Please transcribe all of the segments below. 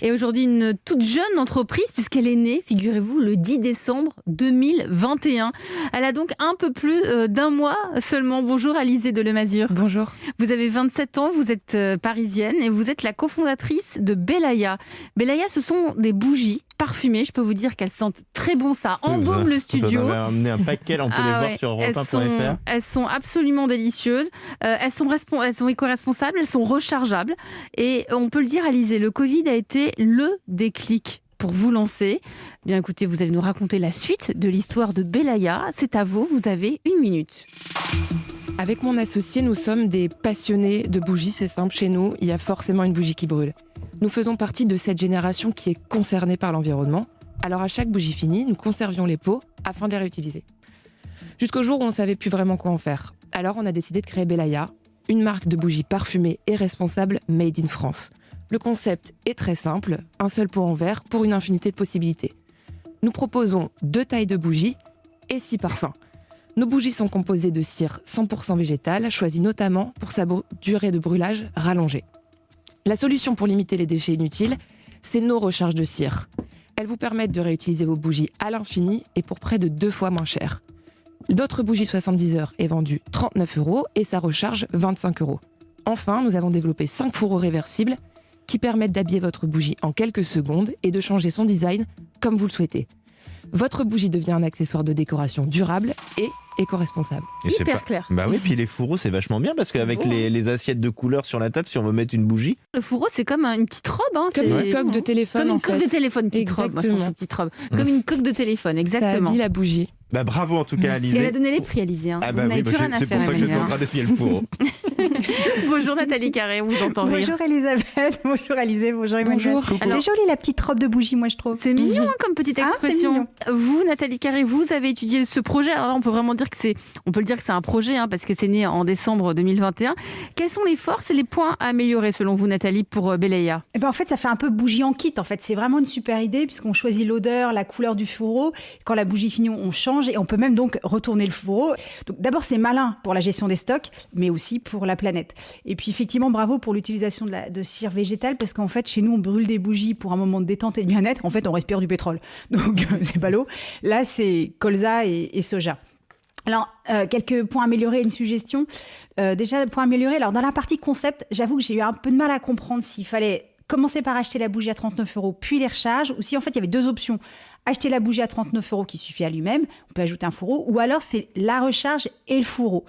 Et aujourd'hui, une toute jeune entreprise, puisqu'elle est née, figurez-vous, le 10 décembre 2021. Elle a donc un peu plus d'un mois seulement. Bonjour Alizée de Lemazur. Bonjour. Vous avez 27 ans, vous êtes parisienne et vous êtes la cofondatrice de Belaya. Belaya, ce sont des bougies parfumées. Je peux vous dire qu'elles sentent très bon, ça embaume le studio. Vous avez amené un paquet, on peut les voir sur europe1.fr. Elles sont absolument délicieuses. Elles sont éco-responsables, elles sont rechargeables. Et on peut le dire, Alizée, le Covid a été le déclic pour vous lancer. Bien écoutez, vous allez nous raconter la suite de l'histoire de Belaya. C'est à vous, vous avez 1 minute. Avec mon associé, nous sommes des passionnés de bougies, c'est simple, chez nous, il y a forcément une bougie qui brûle. Nous faisons partie de cette génération qui est concernée par l'environnement. Alors à chaque bougie finie, nous conservions les pots afin de les réutiliser. Jusqu'au jour où on ne savait plus vraiment quoi en faire. Alors on a décidé de créer Belaya, une marque de bougies parfumées et responsables made in France. Le concept est très simple, un seul pot en verre pour une infinité de possibilités. Nous proposons 2 tailles de bougies et 6 parfums. Nos bougies sont composées de cire 100% végétale, choisie notamment pour sa durée de brûlage rallongée. La solution pour limiter les déchets inutiles, c'est nos recharges de cire. Elles vous permettent de réutiliser vos bougies à l'infini et pour près de 2 fois moins cher. D'autres bougies 70 heures est vendue 39 € et sa recharge 25 €. Enfin, nous avons développé 5 fourreaux réversibles qui permettent d'habiller votre bougie en quelques secondes et de changer son design comme vous le souhaitez. Votre bougie devient un accessoire de décoration durable et éco-responsable. Hyper clair. Bah oui, puis les fourreaux, c'est vachement bien parce qu'avec les assiettes de couleurs sur la table, si on veut mettre une bougie. Le fourreau, c'est comme une petite robe. Comme une coque de téléphone. Comme une coque de téléphone, petite robe. Moi, je pense petite robe. Comme une coque de téléphone, exactement. Ça habille la bougie. Bah bravo en tout cas, Alizée. Elle a donné les prix, Alizée. Ah Vous bah n'avez oui, plus rien à c'est faire, pour ça que j'étais en Emmanuel. train d'essayer le fourreau. Bonjour Nathalie Carré, on vous entend rire. Bonjour Elisabeth, bonjour Alizée, bonjour Emmanuel. Bonjour. C'est joli la petite robe de bougie, moi je trouve. C'est mignon comme petite Ah, c'est expression. mignon. Vous, Nathalie Carré, vous avez étudié ce projet. Alors là, on peut vraiment dire que c'est un projet parce que c'est né en décembre 2021. Quelles sont les forces et les points à améliorer selon vous, Nathalie, pour Belaya? Eh ben, en fait, ça fait un peu bougie en kit. En fait, c'est vraiment une super idée puisqu'on choisit l'odeur, la couleur du fourreau. Quand la bougie finit, on change et on peut même donc retourner le fourreau. Donc d'abord, c'est malin pour la gestion des stocks, mais aussi pour la planète. Et puis effectivement, bravo pour l'utilisation de cire végétale parce qu'en fait, chez nous, on brûle des bougies pour un moment de détente et de bien-être. En fait, on respire du pétrole. Donc c'est pas l'eau. Là, c'est colza et soja. Alors, quelques points améliorés, une suggestion. Déjà, point amélioré. Alors, dans la partie concept, j'avoue que j'ai eu un peu de mal à comprendre s'il fallait commencer par acheter la bougie à 39 € puis les recharges, ou si en fait il y avait 2 options. Acheter la bougie à 39 € qui suffit à lui-même, on peut ajouter un fourreau, ou alors c'est la recharge et le fourreau.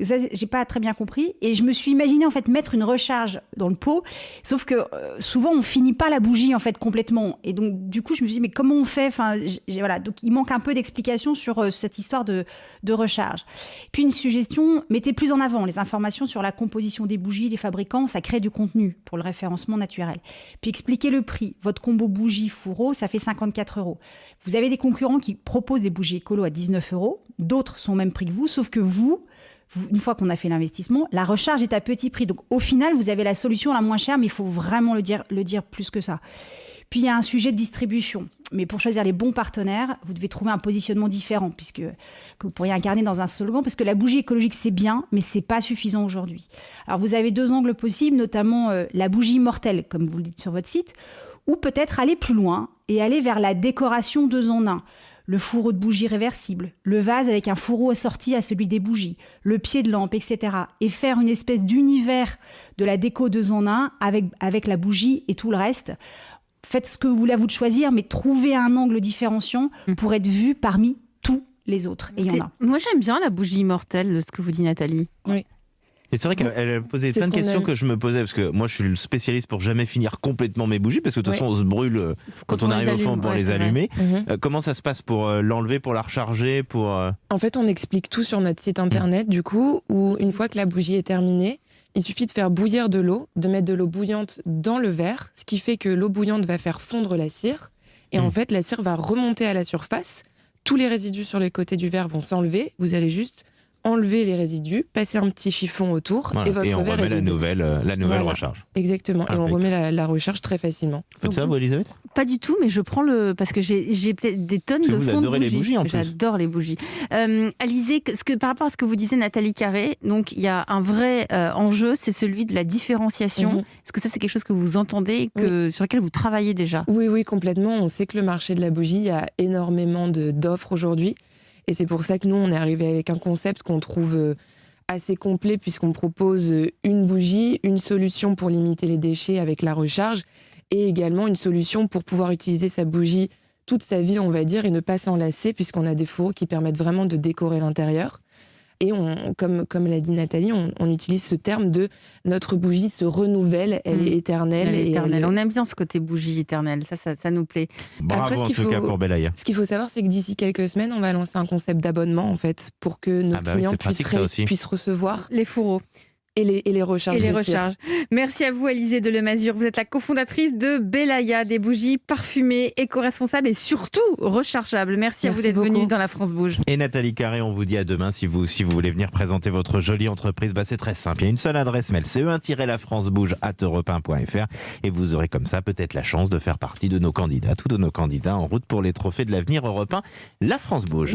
Ça, j'ai pas très bien compris. Et je me suis imaginé en fait mettre une recharge dans le pot, sauf que souvent on finit pas la bougie en fait complètement. Et donc du coup je me suis dit mais comment on fait? Enfin voilà, donc il manque un peu d'explications sur cette histoire de recharge. Puis une suggestion, mettez plus en avant les informations sur la composition des bougies, les fabricants, ça crée du contenu pour le référencement naturel. Puis expliquez le prix. Votre combo bougie fourreau, ça fait 54 €. Vous avez des concurrents qui proposent des bougies écolo à 19 €. D'autres sont au même prix que vous, sauf que vous, une fois qu'on a fait l'investissement, la recharge est à petit prix. Donc au final, vous avez la solution la moins chère, mais il faut vraiment le dire plus que ça. Puis il y a un sujet de distribution. Mais pour choisir les bons partenaires, vous devez trouver un positionnement différent, que vous pourriez incarner dans un slogan, parce que la bougie écologique, c'est bien, mais c'est pas suffisant aujourd'hui. Alors vous avez 2 angles possibles, notamment la bougie immortelle, comme vous le dites sur votre site, ou peut-être aller plus loin et aller vers la décoration 2 en 1. Le fourreau de bougie réversible, le vase avec un fourreau assorti à celui des bougies, le pied de lampe, etc. Et faire une espèce d'univers de la déco 2 en 1 avec la bougie et tout le reste. Faites ce que vous voulez à vous de choisir, mais trouvez un angle différenciant pour être vu parmi tous les autres. Et il y en a. Moi, j'aime bien la bougie immortelle de ce que vous dit Nathalie. Oui. Et c'est vrai qu'elle a posé plein de questions que je me posais, parce que moi je suis le spécialiste pour jamais finir complètement mes bougies, parce que de toute façon on se brûle quand on arrive au fond pour les allumer. Comment ça se passe pour l'enlever, pour la recharger, pour... En fait, on explique tout sur notre site internet, du coup, où une fois que la bougie est terminée, il suffit de faire bouillir de l'eau, de mettre de l'eau bouillante dans le verre, ce qui fait que l'eau bouillante va faire fondre la cire, et en fait la cire va remonter à la surface, tous les résidus sur les côtés du verre vont s'enlever, vous allez juste enlever les résidus, passer un petit chiffon autour et votre et on verre remet est vide. la nouvelle recharge. Exactement, et on remet la recharge très facilement. Faites ça, vous, Elisabeth ? Pas du tout, mais je prends parce que j'ai peut-être des tonnes de fonds de bougies. Vous adorez les bougies, en plus. J'adore les bougies. Alizée, par rapport à ce que vous disiez, Nathalie Carré, donc il y a un vrai enjeu, c'est celui de la différenciation. Est-ce que ça, c'est quelque chose que vous entendez et sur lequel vous travaillez déjà ? Oui, complètement. On sait que le marché de la bougie, il y a énormément d'offres aujourd'hui. Et c'est pour ça que nous, on est arrivé avec un concept qu'on trouve assez complet, puisqu'on propose une bougie, une solution pour limiter les déchets avec la recharge, et également une solution pour pouvoir utiliser sa bougie toute sa vie, on va dire, et ne pas s'en lasser, puisqu'on a des fourreaux qui permettent vraiment de décorer l'intérieur. Et comme l'a dit Nathalie, on utilise ce terme de notre bougie se renouvelle, elle est éternelle. Elle est éternelle. On aime bien ce côté bougie éternelle, ça nous plaît. Bravo. Après, en tout cas pour Belaya. Ce qu'il faut savoir, c'est que d'ici quelques semaines, on va lancer un concept d'abonnement en fait, pour que nos clients puissent recevoir les fourreaux. Et les recharges. Merci à vous, Alizée de Lemazur. Vous êtes la cofondatrice de Belaya, des bougies parfumées, éco-responsables et surtout rechargeables. Merci à vous d'être venue dans La France Bouge. Et Nathalie Carré, on vous dit à demain si vous voulez venir présenter votre jolie entreprise. C'est très simple. Il y a une seule adresse mail, ce1-lafrancebouge@europe1.fr, et vous aurez comme ça peut-être la chance de faire partie de nos candidats, tous de nos candidats en route pour les trophées de l'avenir Europe 1. La France Bouge.